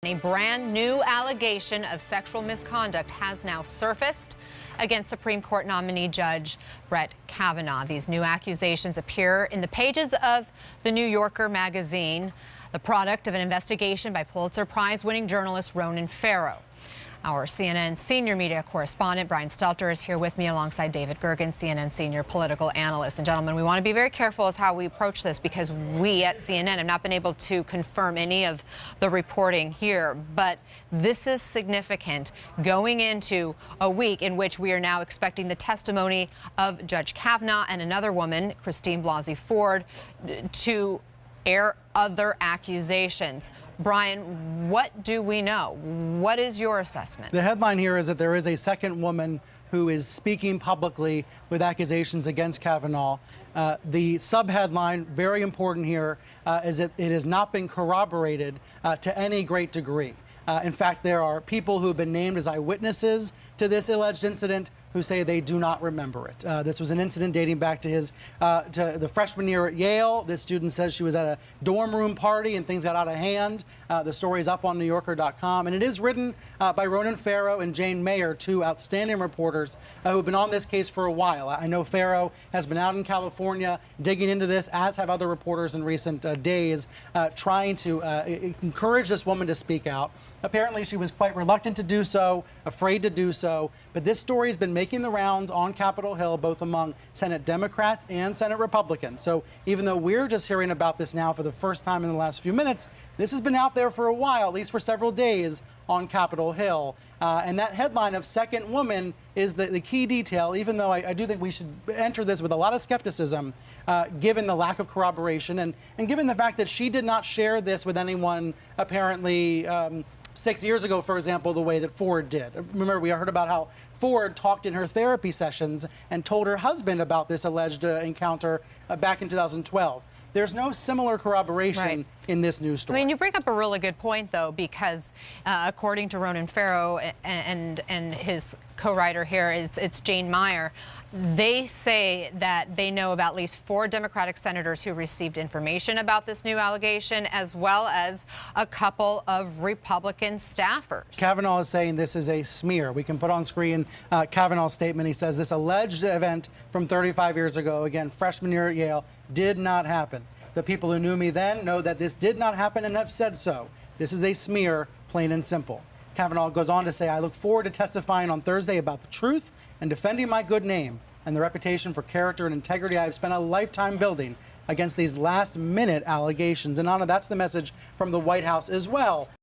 A brand new allegation of sexual misconduct has now surfaced against Supreme Court nominee Judge Brett Kavanaugh. These new accusations appear in the pages of the New Yorker magazine, the product of an investigation by Pulitzer Prize-winning journalist Ronan Farrow. Our CNN senior media correspondent Brian Stelter is here with me alongside David Gergen, CNN senior political analyst. And gentlemen, we want to be very careful as how we approach this because we at CNN have not been able to confirm any of the reporting here. But this is significant going into a week in which we are now expecting the testimony of Judge Kavanaugh and another woman, Christine Blasey Ford, to air other accusations. Brian, what do we know? What is your assessment? The headline here is that there is a second woman who is speaking publicly with accusations against Kavanaugh. The subheadline, very important here, is that it has not been corroborated to any great degree. In fact, there are people who have been named as eyewitnesses to this alleged incident who say they do not remember it. This was an incident dating back to to the freshman year at Yale. This student says she was at a dorm room party and things got out of hand. The story is up on NewYorker.com, and it is written by Ronan Farrow and Jane Mayer, two outstanding reporters who have been on this case for a while. I know Farrow has been out in California digging into this, as have other reporters in recent days, trying to encourage this woman to speak out. Apparently, she was quite reluctant to do so, afraid to do so, but this story has been making the rounds on Capitol Hill, both among Senate Democrats and Senate Republicans. So even though we're just hearing about this now for the first time in the last few minutes, this has been out there for a while, at least for several days, on Capitol Hill. And that headline of second woman is the key detail, even though I do think we should enter this with a lot of skepticism, given the lack of corroboration and given the fact that she did not share this with anyone apparently 6 years ago, for example, the way that Ford did. Remember, we heard about how Ford talked in her therapy sessions and told her husband about this alleged encounter back in 2012. There's no similar corroboration in this news story. I mean, you bring up a really good point, though, because according to Ronan Farrow and his co-writer here, it's Jane Mayer, they say that they know of at least 4 Democratic senators who received information about this new allegation, as well as a couple of Republican staffers. Kavanaugh is saying this is a smear. We can put on screen Kavanaugh's statement. He says this alleged event from 35 years ago, again, freshman year at Yale, did not happen. The people who knew me then know that this did not happen and have said so. This is a smear, plain and simple. Kavanaugh goes on to say, I look forward to testifying on Thursday about the truth and defending my good name and the reputation for character and integrity I have spent a lifetime building against these last-minute allegations. And Anna, that's the message from the White House as well.